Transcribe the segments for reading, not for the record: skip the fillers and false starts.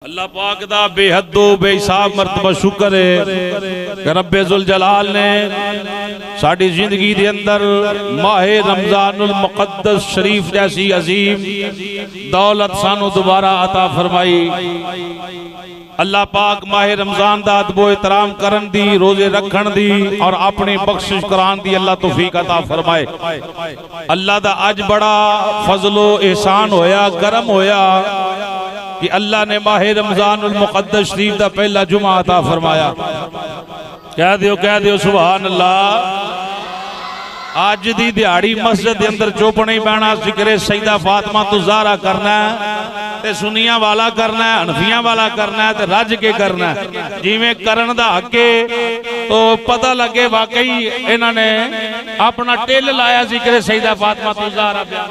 अल्लाह पाक दा बेहदो बेहिसाब मर्तबा शुक्र है कि रब्बे जुल जलाल ने साड़ी जिंदगी दे अंदर माहे रमजानुल मुक़द्दस शरीफ जैसी अजीम दौलत सानू दोबारा अता फरमाई। अल्लाह पाक माहे रमजान दा अदबो एहतराम करन दी, रोजे रखन दी और अपनी बख्शिश करान दी अल्लाह तौफीक अता फरमाए। अल्लाह दा अज बड़ा फजलो एहसान होया, करम होया कि अल्लाह ने माहे रमजानुल मुक़द्दस शरीफ दा पहला जुमा अता फरमाया। कह दियो सुभान अल्लाह। आज दी दिहाड़ी मस्जिद के अंदर चुप नहीं बहना, जिक्रे सईदा फातिमा तो ज़हरा करना है ते सुनिया वाला करना है, हनफिया वाला करना है ते रज के करना है। जिवें करन दा हक है तो पता लगे वाकई इन्होंने अपना टिल लाया जिक्रे सईदा फातिमा तो ज़हरा बयान।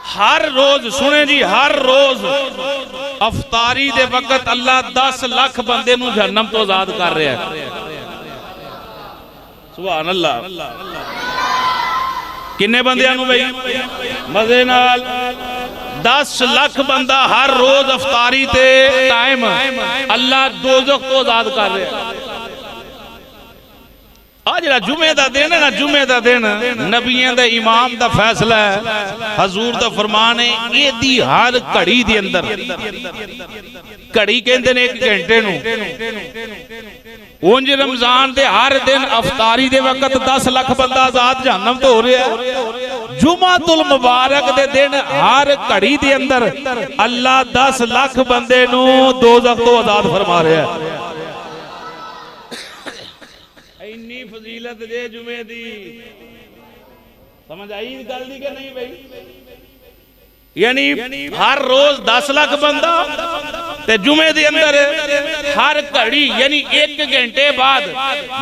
हर रोज सुने जी, हर रोज अफतारी दे वक्त अल्लाह 10 लाख बंदे नूं जहन्नम तो आजाद कर रहा है। सुभान अल्लाह। किन्ने बंदियां नूं भाई मजे नाल 10 लाख बंदा हर रोज अफतारी ते टाइम अल्लाह दोज़ख तो आजाद कर रहा है। आज जरा जुमे दा दिन है ना, जुमे दा दिन नबियां दा इमाम दा फैसला है, हजूर दा फरमान है, एदी हर घड़ी दे अंदर, घड़ी कहंदे ने 1 घंटे नूं, उंज रमजान दे हर दिन अफतारी दे वक्त 10 लाख बंदा आजाद जहन्नम तो हो रहा है। जुमातुल मुबारक दे दिन हर घड़ी दे अंदर अल्लाह 10 लाख बंदे नूं दोज़ख तो आजाद फरमा रहा है। इन्नी फजीलत जे जुमे दी, समझ आई गल दी कि नहीं भाई? यानी हर रोज 10 लाख बंदा ते जुमे दे अंदर हर घड़ी यानी 1 घंटे बाद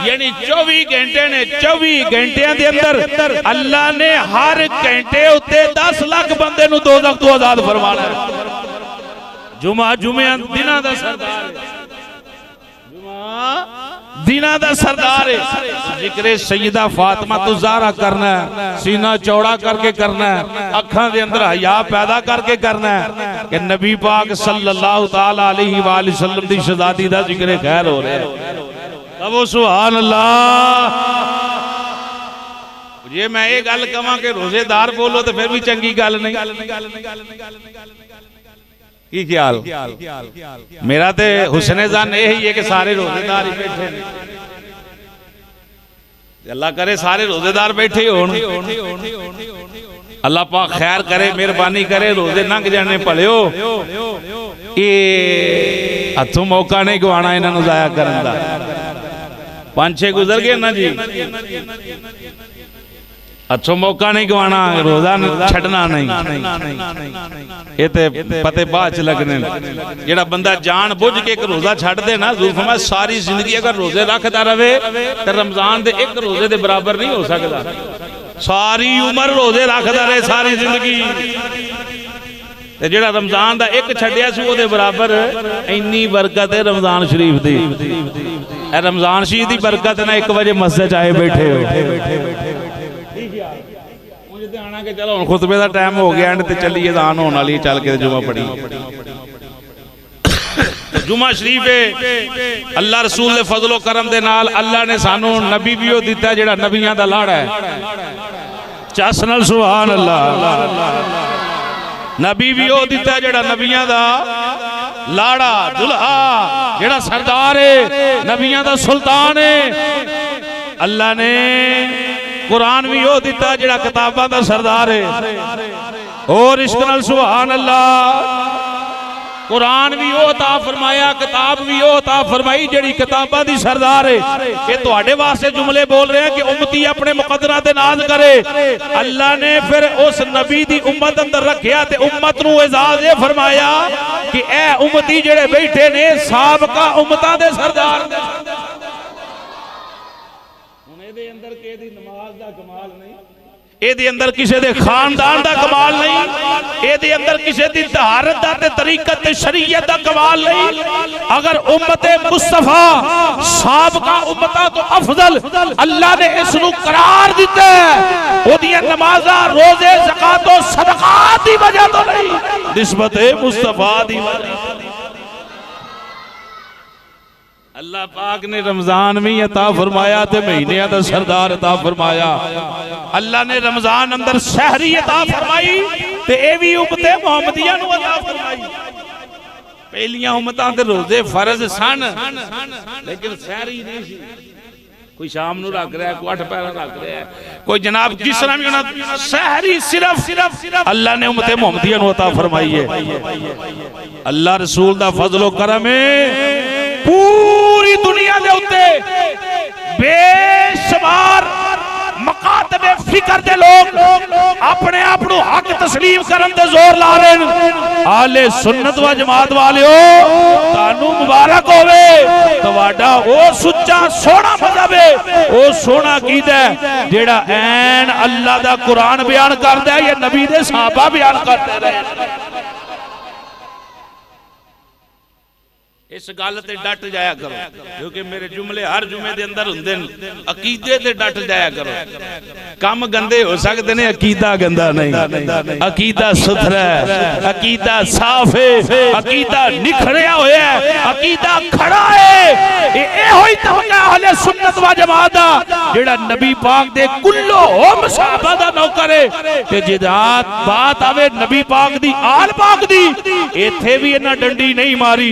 यानी 24 घंटे ने, 24 घंटिया दे अंदर अल्लाह ने हर घंटे उत्ते 10 लाख बंदे नूं दोज़ख तो आजाद फरमाना है। जुमा जुमे दिना दा सरदार है, जुमा दिना दा सरदार है। जिक्रे सईदा फातिमा तो ज़हरा करना है, सीना चौड़ा करके करना है, अखां दे अंदर हया पैदा करके करना है कि नबी पाक सल्लल्लाहु तआला अलैहि वसल्लम दी शहजादी दा जिक्रे खैर हो रहा है। तब सुभान अल्लाह। जे मैं ये गल कहां कि रोजेदार बोलो तो फिर भी चंगी गल नहीं। की ख्याल मेरा ते हुस्ने ज़न यही है कि सारे रोजेदार ही बैठे हैं। अल्लाह करे सारे रोजेदार बैठे हो, अल्लाह पाक खैर करे, मेहरबानी करे, रोजे लंघ जाने भलियो। ये हथों मौका नहीं गवाना इन्हों जाया करन दा। 5-6 गुजर गए ना जी, अच्छो मौका नहीं गवाना, रोजा छड़ना नहीं। ये ते पते बाद च लगने। जेड़ा बंदा जान बुझ के एक रोजा छड़ दे ना, ज़ुल्फ़ सारी जिंदगी अगर रोजे रखता रहे तो रमजान दे 1 रोजे दे बराबर नहीं हो सकता। सारी उम्र रोजे रखता रहे, सारी जिंदगी, ते जेड़ा रमजान दा 1 छड्या सी ओदे बराबर। इन्नी बरकत है रमजान शरीफ दी। रमजान शरीफ दी बरकत ना 1 बजे मस्जिद आए बैठे हो। आना के चलो हुण खुतबे दा टाइम हो गया ते चलिए अज़ान होने वाली, चल के जुमा पढ़ी। जुमा शरीफ है अल्लाह रसूल दे फजलो करम दे नाल अल्लाह ने सानू नबी भी दिता जेड़ा नबियां दा लाड़ा है। चस नाल सुभान अल्लाह। नबी भी दिता जेड़ा नबियां दा लाड़ा, दुल्हा, जेड़ा सरदार है, नबियां दा सुल्तान है। अल्लाह ने कुरान भी वो दिता जेड़ा किताबां दा सरदार है। और इश्क नाल सुभान अल्लाह। कुरान भी वो अता फरमाया, किताब भी वो अता फरमाई जेड़ी किताबां दी सरदार है। ये तुहाडे वास्ते जुमले बोल रहे हैं कि उम्मती अपने मुकद्दरा ते नाज करे। अल्लाह ने फिर उस नबी दी उम्मत अंदर रखिया ते उम्मत नूं एजाज ये फरमाया कि ए उम्मती जेड़े बैठे ने साबका उम्मतां दे सरदार। दे अंदर के दी नमाज दा कमाल नहीं, ਇਹਦੇ ਅੰਦਰ ਕਿਸੇ ਦੇ ਖਾਨਦਾਨ ਦਾ ਕਮਾਲ ਨਹੀਂ, ਇਹਦੇ ਅੰਦਰ ਕਿਸੇ ਦੀ ਤਹਾਰਤ ਦਾ ਤੇ ਤਰੀਕਤ ਤੇ ਸ਼ਰੀਅਤ ਦਾ ਕਮਾਲ ਨਹੀਂ। अगर उम्मत मुस्तफा साबका उम्मतां तो अफजल अल्लाह ने इसनू करार दिता है ओदियां नमाज़ां रोजे ज़कात और सदकात दी वजह तो नहीं, निस्बत मुस्तफा दी वजह। अल्लाह पाक ने रमजान में अता फरमाया ते महीने दा सरदार अता फरमाया। अल्लाह ने रमजान अंदर सहरी अता फरमाई ते ए भी उम्मते मुहम्मदिया नू अता फरमाई। पहलियां उम्मतां दे रोजे फर्ज सन लेकिन सहरी नहीं सी। कोई शाम नू रख रहा है, कोई 8 पैरा रख रहा है, कोई जनाब जिस तरह भी होना, सहरी सिर्फ अल्लाह ने उम्मते मुहम्मदिया नू अता फरमाई है। अल्लाह रसूल दा फजलो करम है पूरी दुनिया दे उत्ते बेशुमार मकातबे फिक्र दे लोग अपने आप को हक तस्लीम करन ते जोर ला रहे हैं। आले सुन्नत व जमात वालिओ तानू मुबारक होवे, तवाडा ओ सुच्चा सोना मजहब है, ओ सोना अकीदा है जेड़ा ऐन अल्लाह दा कुरान बयान करदा है या नबी दे सहाबा बयान करते रहे। इस गल ते डट जाया करो क्योंकि मेरे जुमले हर जुमे दे अंदर हुंदे ने, अकीदे ते डट जाया करो। कम गंदे हो सकते ने, अकीदा गंदा नहीं। अकीदा सुथरा है, अकीदा साफ है, अकीदा निखड़िया होया है, अकीदा खड़ा है। ए होई तवक्का अहले सुन्नत व जमात दा जेड़ा नबी पाक दे कुल्लो हम सहाबा दा नौकर है ते जिदात बात आवे नबी पाक दी आल पाक दी, इथे भी इन्हां डंडी नहीं मारी,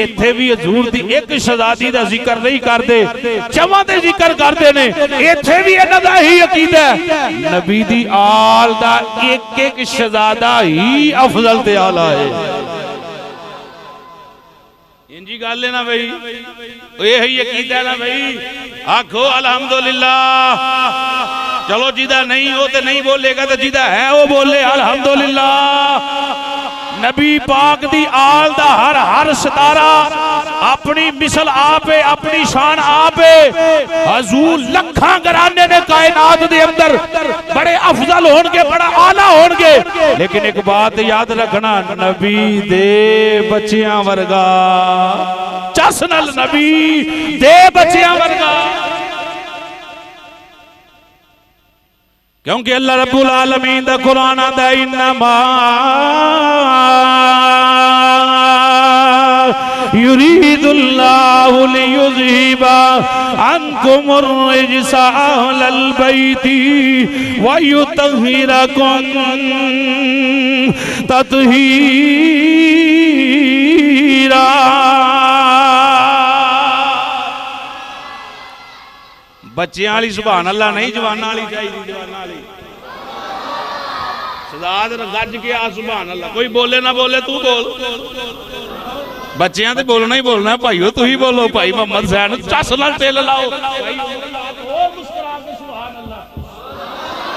इथे भी हजूर दी एक शहजादी दा जिक्र नहीं करते, चवां दे जिक्र करते ने। इथे भी इन्हां दा ही अकीदा है नबी दी आल दा एक एक शहजादा ही अफजल ते आला है। इंजी गल है ना भाई, यही अकीदा है ना भाई। आखो अल्हम्दुलिल्लाह। चलो जिदा नहीं हो तो नहीं बोलेगा, तो जिदा है वो बोले अल्हम्दुलिल्लाह। नबी पाक दी आल दा हर हर सितारा अपनी मिसल आप है, अपनी शान आप है। हजूर लखा घराने ने कायनात दे अंदर बड़े अफजल होंगे, बड़ा आला होंगे, लेकिन एक बात याद रखना, नबी दे बच्चियां वर्गा चस नल नबी दे बच्चियां वर्गा। क्योंकि अल्लाह रब्बुल आलमीन दा कुरान आंदा इन्नमा युरीदुल्लाहु लियुज़हिबा अन्कुमुर रिज्सा अहलल बैति व युतहिरकुम तत्हीरा। बच्चियां वाली सुभान अल्लाह नहीं, जवाना वाली चाहिए। जवाना वाली सदाद गज के आ सुभान अल्लाह। कोई बोले ना बोले, तू बोल। बच्चियां तो बोलना ही बोलना भाईओ, तू ही बोलो। भाई मोहम्मद सैन चस नाल तिल लाओ,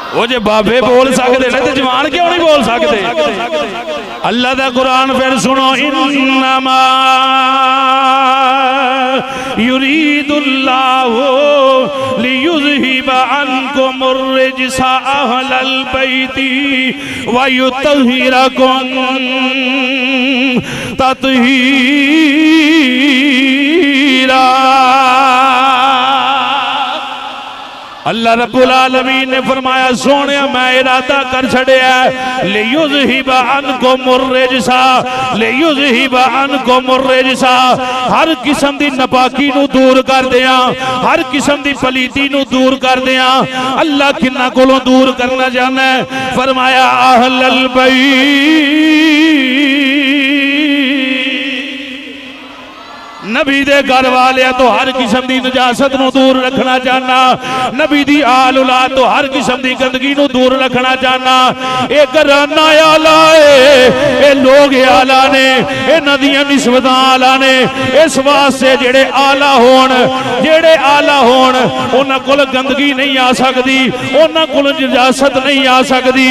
वो जे बाबे बोल सकते ने तो जवान क्यों नहीं बोल सकते। अल्लाह दा कुरान फिर सुनो, इन्नमा युरीदुल्लाहु लियुज़हिबा अन्कुमुर रिज्सा अहलल बैति व युतहिरकुम तत्हीरा। अल्लाह रब्बुल आलमीन ने फरमाया, सोने मैं इरादा कर छड़िया लियुज़हिबा अन्कुमुर रिज्सा, लियुज़हिबा अन्कुमुर रिज्सा, हर किस्म दी नापाकी नू दूर कर दिया, हर किस्म दी पलीती नू दूर कर दिया। अल्लाह किन्ना कोलों दूर करना चाहना है? फरमाया अहलल बैत, नबी दे घर वाले तो हर किस्म की नजासत नू दूर रखना चाहना, नबी दी आल औलाद तो हर किस्म की गंदगी नू दूर रखना चाहना। ये घराना आला है, ये लोग आला ने, ये नदियां निस्बतां आला ने। इस वास्ते जेड़े आला होण, जेड़े आला होण उन्हां कोल गंदगी नहीं आ सकती, उन्हां कोल नजासत नहीं आ सकती।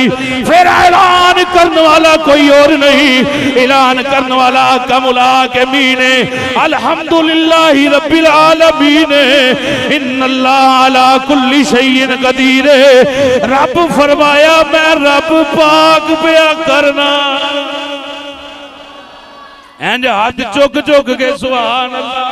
फिर ऐलान करने वाला कोई और नहीं, ऐलान करने वाला कमुला के मीने अल्हम्दुलिल्लाह अल्हम्दुलिल्लाहि रब्बिल आलमीन इन्नल्लाह अला कुल्ली शैइन कदीर। रब फरमाया मैं रब पाक पिया करना। इंज हाथ चुक चुक के सुभान अल्लाह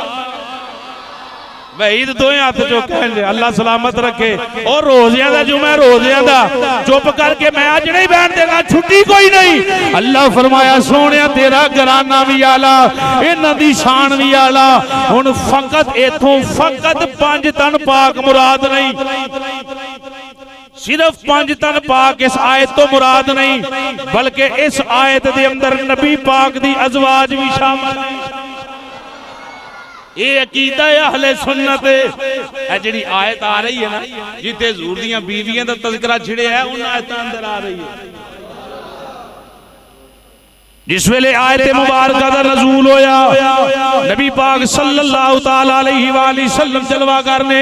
वहीद दोए हाथ चुके अल्लाह सलामत रखे। और रोजिया का जुमा रोजिया का चुप करके मैं अज नहीं बैठ देगा, छुट्टी कोई नहीं। अल्लाह फरमाया सोने तेरा घराना भी आला, इन्हां दी शान भी आला। हुण फकत इथों फकत 5 तन पाक मुराद नहीं, सिर्फ 5 तन पाक इस आयत तो मुराद नहीं, बल्कि इस आयत के अंदर नबी पाक दी अज़वाज भी शामिल है। ये अकीदा है अहले सुन्नत। जी आयत आ रही है ना जिथे हजूर दी बीवियां दा तज़किरा छिड़िया है, उन आयतां अंदर आ रही है। जिस वेले आयत मुबारक का नज़ूल होया, नबी पाक सल्लल्लाहु तआला अलैहि वसल्लम जलवा करने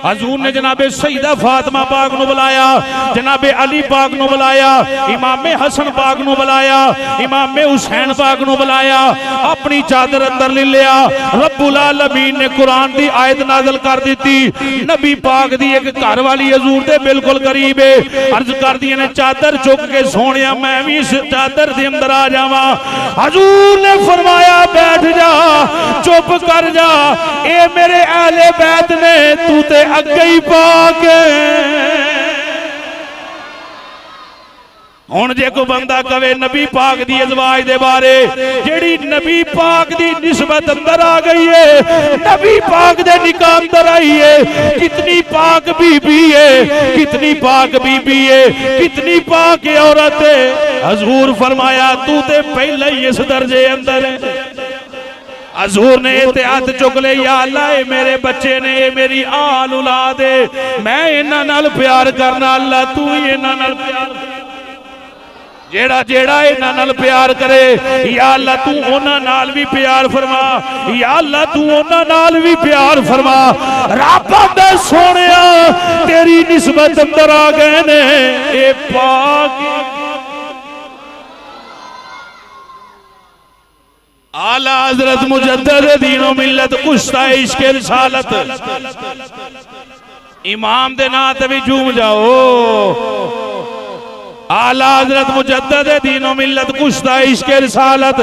हजूर ने जनाबे सईदा फातिमा पाक नु बुलाया, जनाबे अली पाक नु बुलाया, इमामे हसन पाक नु बुलाया, इमामे हुसैन पाक नु बुलाया, अपनी चादर अंदर ले लिया। रब्बुल आलमीन ने कुरान दी आयत नाज़िल कर दी। नबी पाक दी एक घर वाली हजूर दे बिल्कुल करीब है, अर्ज कर दी ने चादर चुक के सोनिया मैं भी इस चादर दे अंदर आ जावां। हजूर ने फरमाया बैठ जा, चुप कर जा, ए मेरे अहले बैत ने तू ते अगे ही पाक। हुण जे कोई बंदा कवे नबी पाक दी अज़वाज दे बारे जेड़ी नबी पाक दी निस्बत अंदर आ गई है, नबी पाक दे निकाह अंदर आई है, कितनी पाक बीबी है, कितनी पाक बीबी है, कितनी पाक औरत है। हजूर फरमाया तू ते पहले ही इस दर्जे अंदर है। हजूर ने हाथ चुक ले, या अल्लाह मेरे बच्चे ने, मेरी आल औलाद है, मैं इन्हां नाल प्यार करना, अल्लाह तू ही इन्हां नाल प्यार जेड़ा जेड़ा इन्हां नाल प्यार करे, या अल्लाह तू उन्हां नाल भी प्यार फरमा, या अल्लाह तू उन्हां नाल भी प्यार फरमा। रब दे सोनिया तेरी निस्बत अंदर आ गए ने ए पाक। आला हजरत मुजद्दिद दीनो मिल्लत कुश्ता इश्क रिसालत इमाम दे नां ते भी झूम जाओ। आला हजरत मुजद्दिद दीनो मिल्लत कुश्ता इश्क रिसालत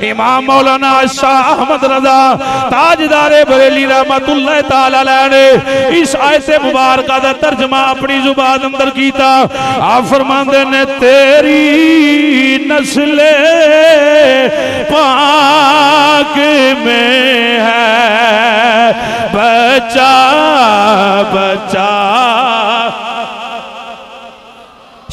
इमाम मौलाना शाह अहमद रजा ताजदारे बरेली रहमतुल्लाह तआला अलैह ने इस आयत मुबारक दा तर्जमा अपनी जुबान अंदर कीता। आप फरमांदे ने तेरी नस्ले पाक में है बचा बचा।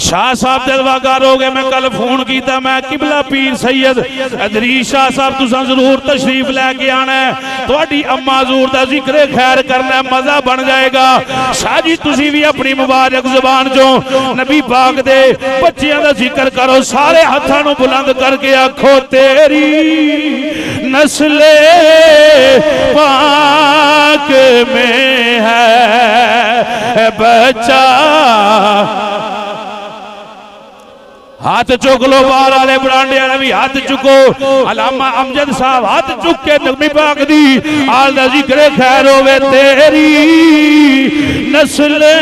शाह साहब जलवाकार हो गए, मैं कल फोन किया, मैं किबला पीर सैयद अदरीस शाह साहब तुसां जरूर तशरीफ लैके आना है, थोड़ी अम्मा हजूर दा जिक्र खैर करना है, मजा बन जाएगा। शाह जी तुसी भी अपनी मुबारक जुबान चो नबी पाक दे बच्चियां दा जिक्र करो, सारे हत्थां नूं बुलंद करके आखो तेरी नस्ले पाक में है बचा। हाथ चुक लो, बाहर वाले बरांडे वाले भी हाथ चुको। अल्लामा अमजद साहब हाथ चुक के नबी पाक दी आल दा जिक्र खैर होवे। तेरी नस्ले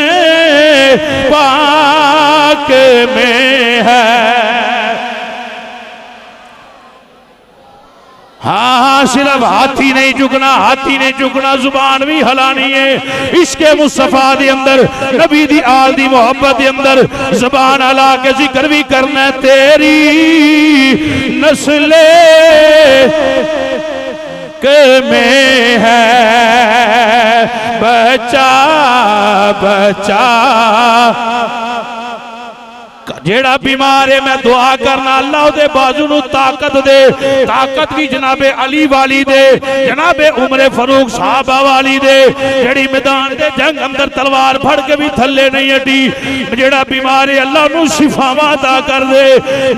पाक में है। हाँ सिर्फ हाथी नहीं झुकना, हाथी नहीं झुकना, जुबान भी हलानी है। इसके मुस्तफा दे अंदर नबी दी आल दी मोहब्बत दे अंदर जुबान हला के जिक्र भी करना है। तेरी नस्ले के में है बचा बचा। जेड़ा बीमार है मैं दुआ करना अल्लाह उदे बाजू नू ताकत दे, ताकत भी जनाबे अली वाली दे, जनाबे उमरे फरूक साहबा वाली दे, जेड़ी मैदान दे जंग अंदर तलवार फड़ के भी थल्ले नहीं हटी। जेड़ा बीमार है अल्लाह नू शिफावां अता कर दे,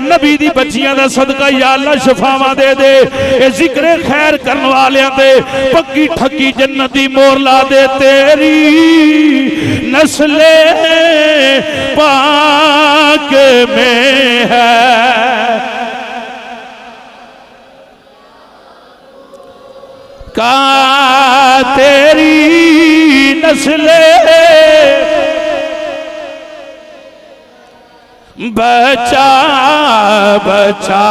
नबी दी बच्चियां दा सदका या अल्लाह शिफावां दे दे। ए जिक्र खैर करन वालियां दे पक्की ठक्की जन्नत दी मोहर ला दे। तेरी नस्ले पाक में है। का तेरी नस्ले बचा बचा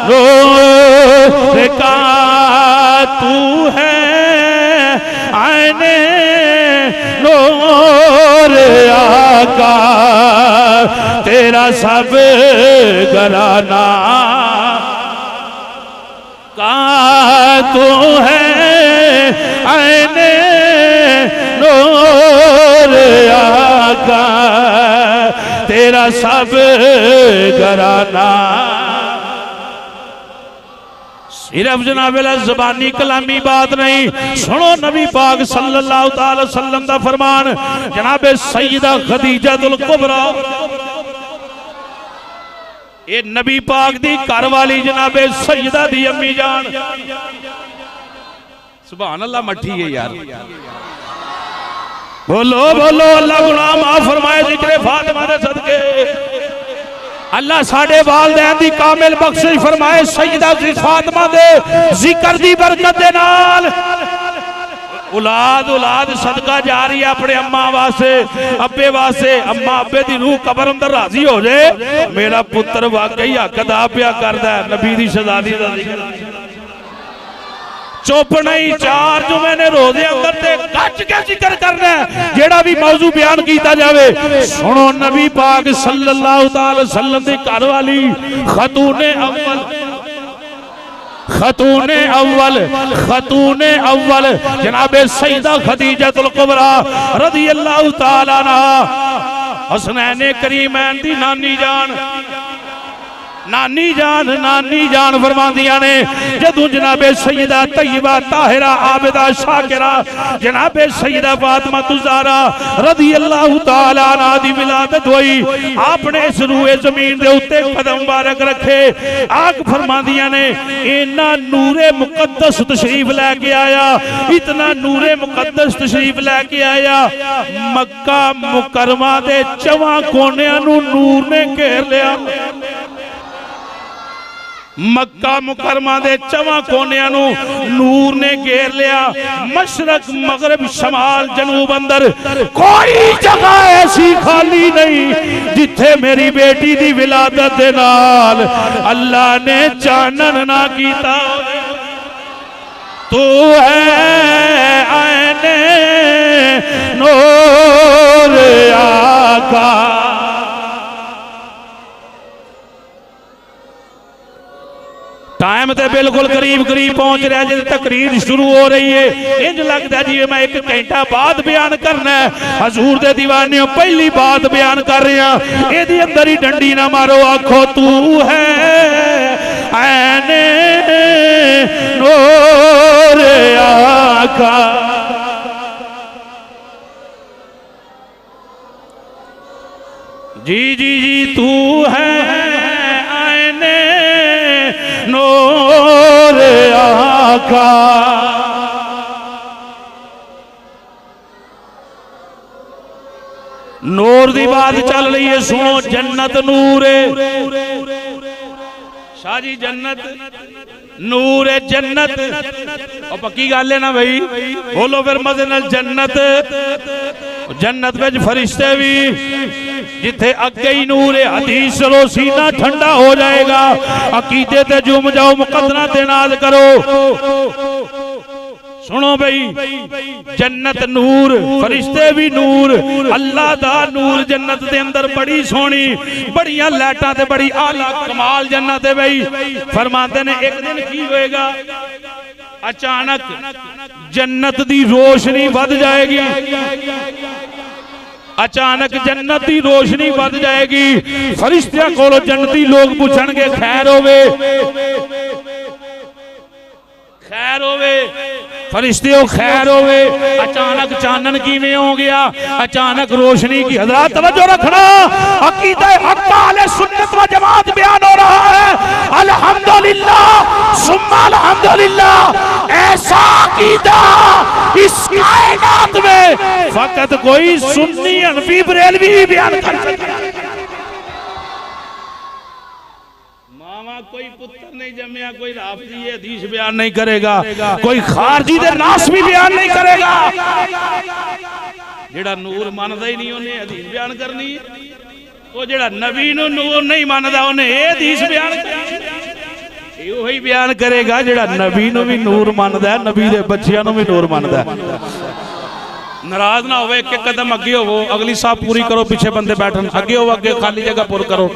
रोज़ का तू है आईने नूर आका तेरा सब घराना का तू है आईने नूर आका तेरा सब घराना। सिर्फ जनाबेला ज़बानी कलामी बात नहीं, सुनो नबी पाक सल्लल्लाहु अलैहि वसल्लम दा फरमान। जनाबे सैयदा खदीजतुल कुबरा ये नबी पाक दी घर वाली जनाबे सैयदा दी अम्मी जान, सुभान अल्लाह मठी है यार, बोलो बोलो अल्लाह गुनाह माफ फरमाए जिक्र फातिमा दे सदके। अल्लाह साडे वालिदैन दी कामिल बख्शिश फरमाए सैयदा फातिमा दे जिक्र दी बरकत दे नाल औलाद औलाद सदका जा रही है अपने अम्मा वास्ते अब्बे वास्ते। अम्मा अब्बे दी रूह कबर अंदर राजी हो जाए, मेरा पुत्र वाकई हक अदा पिया करदा है नबी दी शहजादी दा जिक्र। चुप नहीं, 4 जुमे ने रोजे अंदर ते गज के जिक्र करना है जेड़ा भी मौजू बयान किया जावे। सुनो नबी पाक सल्लल्लाहु अलैहि वसल्लम दी घर वाली खतूने अव्वल जनाबे सैयदा खदीजतुल कुबरा रज़ियल्लाहु ताला अन्हा हसनैन करीमैन दी नानी जान फरमांदियां ने जदों जनाबे सैयदा तैयबा ताहिरा आबिदा शाकिरा जनाबे सैयदा फातिमा ज़हरा रज़ियल्लाहु ताला अन्हा दी विलादत हुई, आपने इस रूए जमीन दे उत्ते कदम मुबारक रखे। आग फरमांदियां ने इन्ना नूरे मुकद्दस तशरीफ लेके आया, इतना नूरे मुकद्दस तशरीफ लेके आया, मक्का मुकरमा दे 4 कोनियां नूं नूर ने घेर लिया। मक्का मुकरमा दे 4 कोनियां नूर ने घेर लिया। मशरक मगरब शमाल जनूब अंदर कोई जगह ऐसी खाली नहीं जिथे मेरी बेटी दी विलादत दे नाल अल्लाह ने चानन ना कीता। तू है आईने नूर आका। टाइम ते बिल्कुल करीब पहुंच रहा है, तकरीर शुरू हो रही है। इंज लगता जी मैं 1 घंटा बाद बयान करना है। हजूर दे दीवाने पहली बात बयान कर रहे हैं, एदी अंदर ही डंडी ना मारो, आखो तू है ऐने नूर आका। जी जी जी तू है नूर आका। नूर दी बात चल रही है, सुनो जन्नत नूर है शाह जी, जन्नत नूर है जन्नत। और पक्की गल है ना भाई, बोलो फिर मजे नाल जन्नत विच फरिश्ते भी, जिथे अगे ही नूर है हदीस चलो सीना ठंडा हो जाएगा। अकीदे ते जुम जाओ, मुकद्दरा ते नाज करो। सुनो भाई, जन्नत नूर, फरिश्ते भी नूर, अल्लाह दा नूर जन्नत दे अंदर बड़ी सोहनी, बड़िया लाइटां ते बड़ी आला कमाल जन्नत है भाई। फरमाते ने एक दिन की होएगा, अचानक जन्नत दी रोशनी बढ़ जाएगी, अचानक जन्नत की रोशनी बढ़ जाएगी। फरिश्तियां कोलों जन्नती लोग पूछणगे खैर होवे, खैर होवे, फरिश्ते खैर होवे। अचानक चानन किवें हो गया, अचानक रोशनी की। हज़रात तवज्जो रखना, अकीदा हक अहले सुन्नत व जमात बयान हो रहा है। अल्हम्दुलिल्लाह सुम्मा अल्हम्दुलिल्लाह, ऐसा अकीदा इस कायनात में फकत कोई सुन्नी हनफी बरेलवी बयान कर सकता है। मामा कोई पुत्र नहीं जमया कोई राफजी हदीस बयान नहीं करेगा, कोई खारजी दे नास भी बयान नहीं करेगा। जेड़ा नूर मानदा ही नहीं उन्हें हदीस बयान करनी, वो जेड़ा नबी नूं नूर नहीं मानदा उन्हें हदीस बयान करनी। वही बयान करेगा जेड़ा नबी नूं भी नूर मानदा है, नबी दे बच्चियां नूं भी नूर मानदा है। नाराज ना हो, एक एक कदम अगे हो, अगली साहब पूरी करो, पीछे बंदे बैठन, अगे हो, अगे खाली जगह पुर करो।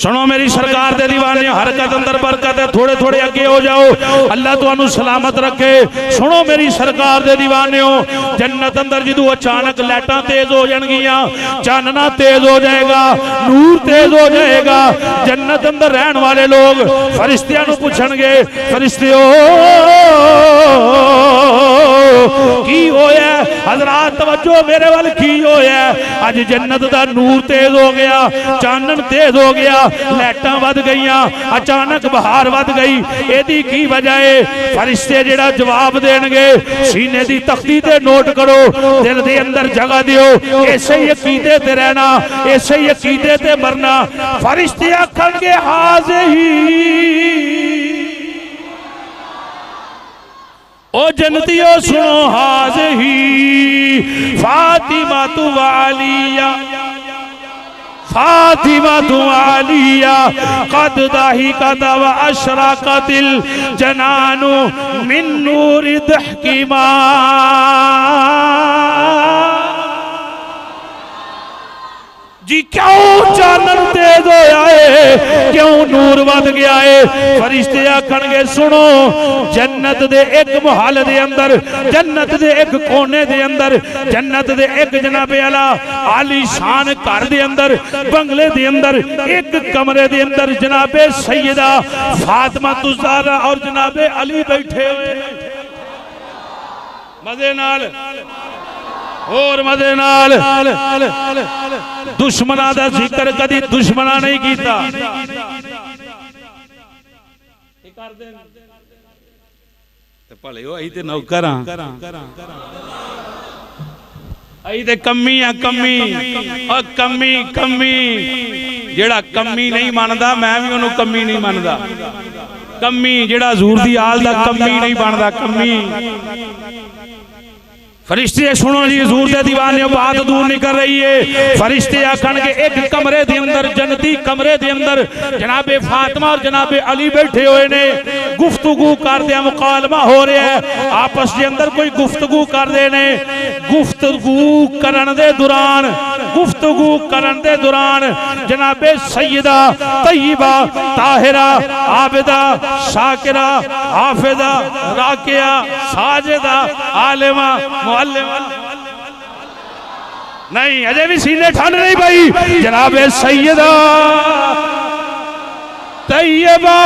सुनो मेरी सरकार दे दीवाने, हरकत अंदर बरकत है, थोड़े थोड़े अगे हो जाओ, अल्लाह तुहानू सलामत रखे। सुनो मेरी सरकार दे दीवाने हो, जन्नत अंदर जदों अचानक लाइटां तेज हो जाणगियां, चानना तेज हो जाएगा, नूर तेज हो जाएगा, जन्नत अंदर रहने वाले लोग फरिश्तियां नू पूछणगे, फरिश्तियों की होया? हजरात तवज्जो मेरे वाल, की होया? अज जन्नत दा नूर तेज हो गया, चानन तेज हो गया, लाइटां वध गईयां, अचानक बहार वध गई, एदी की वजह है? फरिश्ते जेड़ा जवाब देणगे, सीने दी तख्ती ते नोट करो, दिल दे अंदर जगह दियो, ऐसे ही अकीदे ते रहना, ऐसे ही अकीदे ते मरना। फरिश्ते आखणगे हाज़िही, ओ जन्नतियों सुनो, हाज़िही फातिमा तु वालिया, फातिमा तु वालिया, कद दाही कदा व अशरकतिल जनानु मिन नूरि दहकिमा। जी क्यों चानन तेज होया है, क्यों नूर वध गया है? फरिश्ते आखणगे सुनो, जन्नत दे एक महल दे अंदर, जन्नत दे एक कोने दे अंदर, जन्नत दे एक जनाबे आला आलीशान घर दे अंदर, बंगले दे अंदर, एक कमरे दे अंदर जनाबे सैयदा फातिमा ज़हरा और जनाबे अली बैठे हुए मजे नाल और मजे नाल। दुश्मना दा जिक्र कदी दुश्मना नहीं कीता। भले हो अही ते नौकर हां, अही ते कमी आ, कमी और कमी कमी। जेड़ा कमी नहीं मानदा मैं भी उन्होंने कमी नहीं मानदा। कमी जेड़ा हजूर दी आल दा कमी नहीं बनदा, कमी। फरिश्ते सुनो जी, हजूर दे दीवाने बात दूर नहीं कर रही है। फरिश्ते आखणगे एक कमरे दे अंदर, जन्नती कमरे दे अंदर जनाबे फातिमा और जनाबे अली बैठे हुए ने, गुफ्तगू करदे हैं, मुकालमा हो रहा है आपस के अंदर, कोई गुफ्तगू करदे ने। गुफ्तगू करन दे दौरान, गुफ्तगू करन दे दौरान जनाबे सैयदा तय्यबा ताहिरा आबिदा शाकिरा हाफिजा राकिया साजिदा आलिमा नहीं, अजय भी सीने ठंड नहीं भाई। जनाबे सैयदा तय्यबा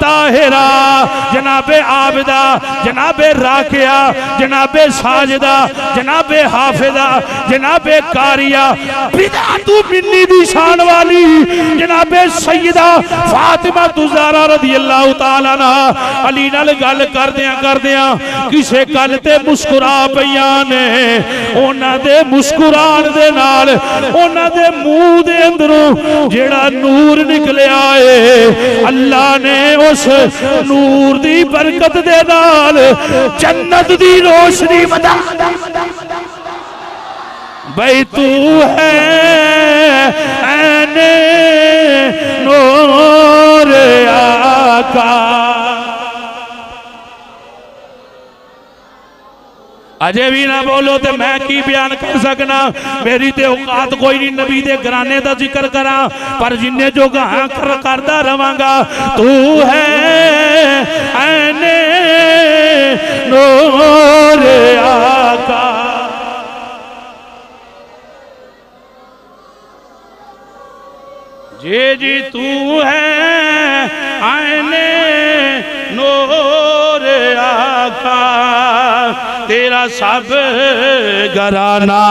ताहिरा, जनाबे आबिदा, जनाबे राकिया, जनाबे साजिदा, जनाबे हाफिजा, जनाबे कारिया, बिदातु मिन्नी दी शान वाली जनाबे सैयदा फातिमा ज़हरा रज़ियल्लाहु ताला अन्हा अली नाल गल करदियां किसे गल ते मुस्कुरा पईयां ने। उन्हां दे मुस्कुराण दे नाल उन्हां दे मुंह दे अंदरों जेड़ा नूर निकलिया है, अल्लाह ने उस नूर दी बरकत दे नाल जन्नत दी रोशनी वधा। भाई तू है ऐने नूर आका। अजे भी ना बोलो तो मैं की बयान कर सकना, मेरी ते औकात कोई नहीं नबी दे घराने दा जिक्र करा, पर जिन्ने जो हाँ करदा रवांगा। तू है ऐने नूर आका, जी जी तू है ऐने नूर आका, तेरा सब घराना।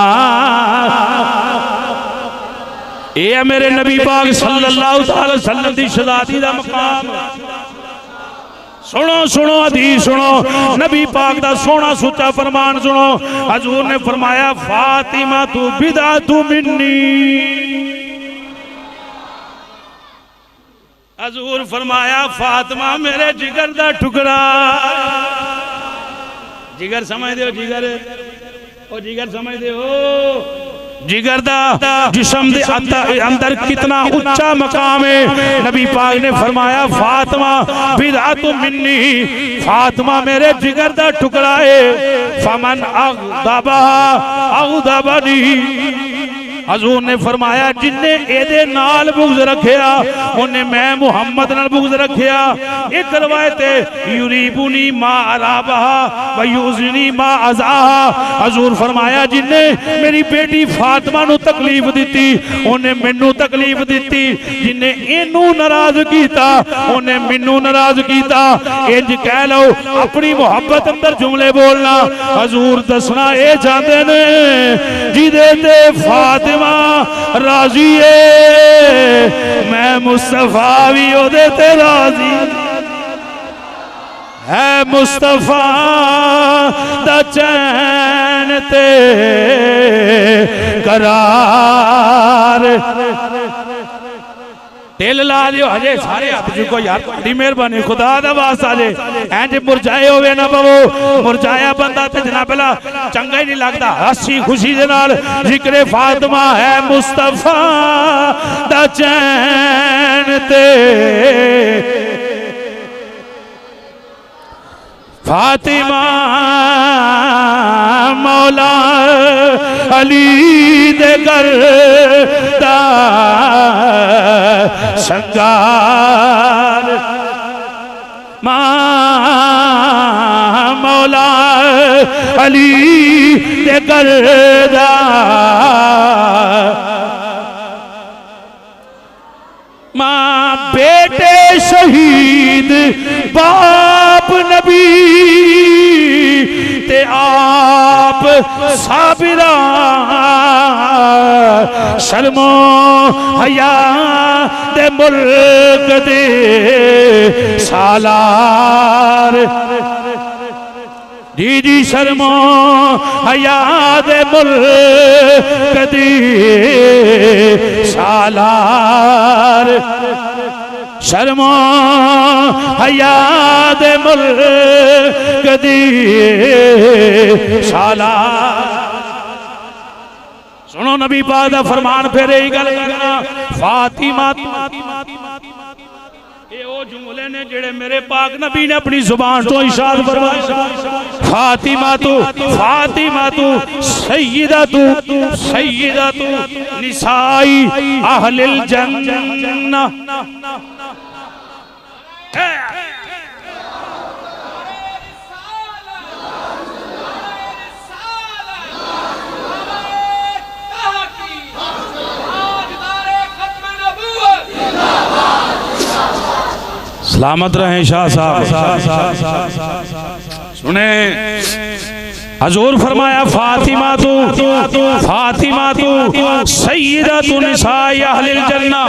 ये मेरे नबी पाक सल्लल्लाहु अलैहि वसल्लम दी शहादती दा मकाम। सुनो सुनो हदीस सुनो, नबी पाक दा सोना सुचा फरमान सुनो। हजूर ने फरमाया फातिमा तू बिदातु मिन्नी। हजूर फरमाया फातिमा मेरे जिगर दा टुकड़ा। जिगर समझते हो? जिगर ओ जिगर समझते हो? जिगर दा जिस्म दे अंदर कितना उच्चा मकाम है। नबी पाक ने फरमाया फातिमा बिदअतु मिन्नी, फातिमा मेरे जिगर दा टुकड़ा है। फमन अग़दबा अग़दबनी, हजूर ने फरमाया जिन्ने एदे नाल बुग़्ज़ रखिया उन्हें मैं मुहम्मद नाल बुग़्ज़ रखिया। एक रवायत है युरीबुनी मा अराबहा व युज़नी मा अज़ाहा, हजूर फरमाया जिन्ने मेरी बेटी फातिमा नू तकलीफ दी उन्हें मैनू तकलीफ दी, जिन्हें इनू नाराज किया उन्हें मैनू नाराज किया। इंज कह लो अपनी मुहब्बत अंदर जुमले बोलना। हजूर दसना ये चाहते ने जिदे ते फातिमा राजी है, मैं मुस्तफा भी ओदे ते राजी है। मुस्तफा दा चैन ते करार, दिल ला लियो हजे सारे हाथ चुको यार, बड़ी मेहरबानी खुदा दा वास्ता जे इंज मुरझाए होवे ना पवो। मुरझाया बंदा ते जनाब पहला चंगा ही नहीं लगता। हसी खुशी दे नाल जिक्र फातिमा है मुस्तफा दा चैन ते फातिमा मौला अली दे घर दा संगार, मौला अली दे घर दा मां बेटे शहीद बाप नबी ते आप साबिरा, शर्मो हया दे मुल्क दे सालार, जी जी शर्मो हया दे मुल्क दे सालार, शर्मो हया दे मुल्क दे सालार। सुनो नबी पाक दा फरमान फिर यही गल करना। फातिमा ये ओ जुमले ने जेड़े मेरे पाक नबी ने अपनी जुबान तो इरशाद फरमाए। फातिमा तू सय्यदा तू निसाई अहलिल जन्नह। सलामत रहे शाह साहब। सुने हजूर फरमाया फातिमा तू सय्यदतु निसाई अहलिल जन्नह,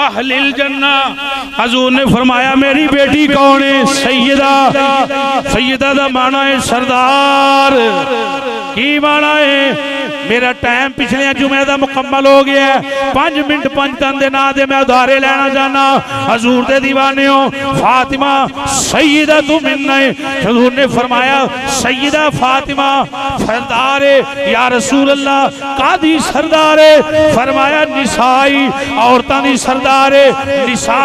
अहलिल जन्नह। हजूर ने फरमाया मेरी बेटी कौन है? सय्यदा दा माना है सरदार। की माना है? मेरा टाइम पिछले जुमे का मुकम्मल हो गया है। 5 मिनट 5 तन के ना दे मैं उधारे लेना चाहना। हजूर दे दीवाने हो फातिमा सय्यदा तू मिन्ना है। हजूर ने फरमाया सय्यदा फातिमा सरदार है। या रसूल अल्लाह कादी सरदार है? फरमाया निसाई औरतां दी सरदार है। निसा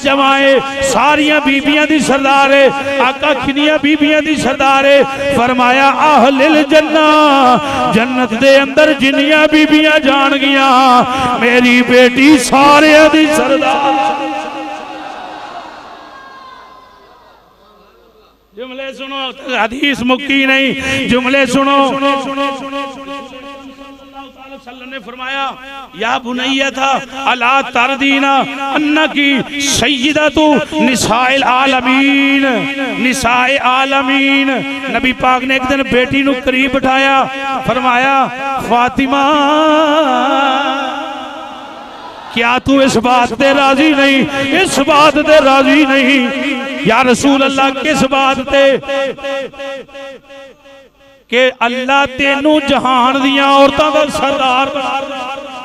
जमाए सारिया बीबियां दी सरदार है। आका किनिया बीबियां दी सरदार है। फरमाया अहलिल जन्नह, जन्नत दे अंदर जिन्नियां बीबियां जान गिया मेरी बेटी सारे दी सरदार। जुमले सुनो, हदीस मुक्की नहीं, जुमले सुनो। ने फरमाया या बुनैया था अला तरदीना अन्ना की सय्यदा तू निसाइल आलमीन, निसाए आलमीन। नबी पाक ने एक दिन बेटी नू करीब बिठाया, फरमाया फातिमा क्या तू इस बात ते राजी नहीं? इस बात ते राजी नहीं? या रसूल अल्लाह किस बात ते? कि अल्लाह तेनू जहान दियां औरतां दा सरदार बना।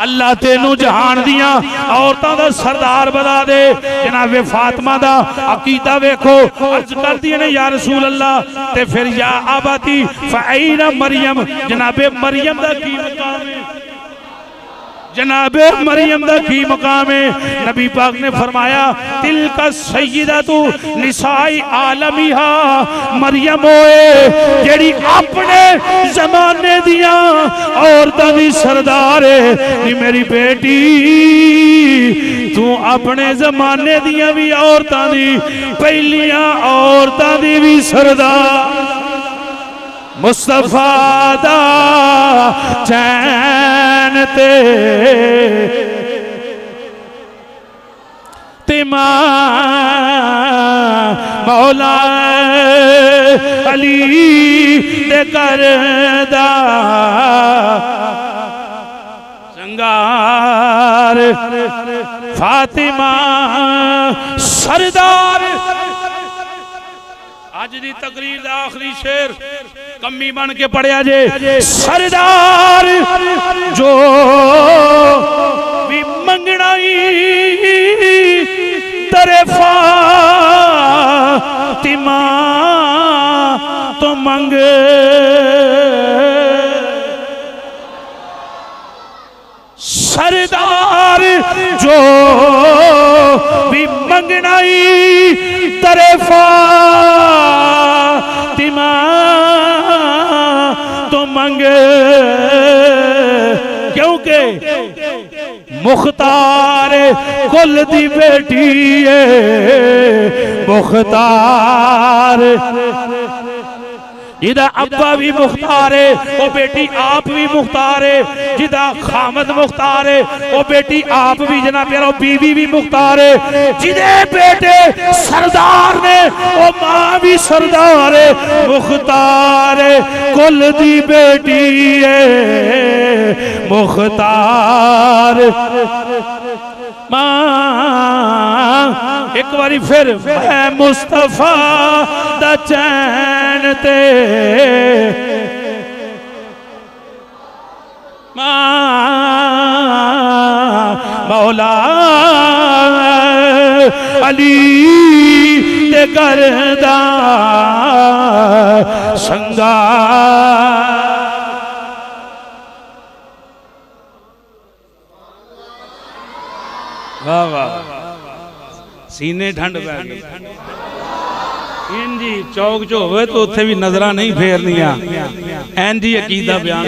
अल्लाह तेनू जहान दिया औरतों का सरदार बना दे। जनाबे फातिमा दा अकीदा वेखो, अर्ज कर दी ने या रसूल अल्लाह, ते फिर या आबाती फ़अईना मरियम, जनाबे मरियम दा की मकाम है, जनाबे मरियम दा की मकाम है। नबी पाक ने फरमाया तिलका सय्यदतु निसाई आलमिहा, मरियम ओए जेड़ी अपने जमाने दिया औरतां दी सरदार है। नी मेरी बेटी तू अपने जमाने दिया भी औरतां दी, पहलियां औरतां दी भी सरदार। मुस्तफा दा चैन ते मौला अली दे करदा संगार, फातिमा सरदार। आज दी तकरीर दा आखिरी शेर कमी बन के पढ़िया जे, सरदार जो भी मंगना तेरे फातिमा तो मंग, सरदार जो भी मंगना तेरे फातिमा तो मंगे, क्योंकि मुख्तार कुल दी बेटी है। मुख्तार जिदा अब्बा भी मुख्तार है, वो बेटी आप भी मुख्तार है। जिदा खामद मुख्तार है, वो बेटी आप भी जनाब प्यारो बीवी भी मुख्तार है। जिदे बेटे सरदार ने, वो माँ भी सरदार है। मुख्तार कुल दी बेटी है, मुख्तार माँ। एक बारी फिर मैं मुस्तफा दा चैन ते मौला अली दे करदा संगार। वाह वाह, सीने ठंड पै गई। इंजी चौक च होवे तो उत्थे भी नजर नहीं फेरनिया, इंजी अकीदा बयान।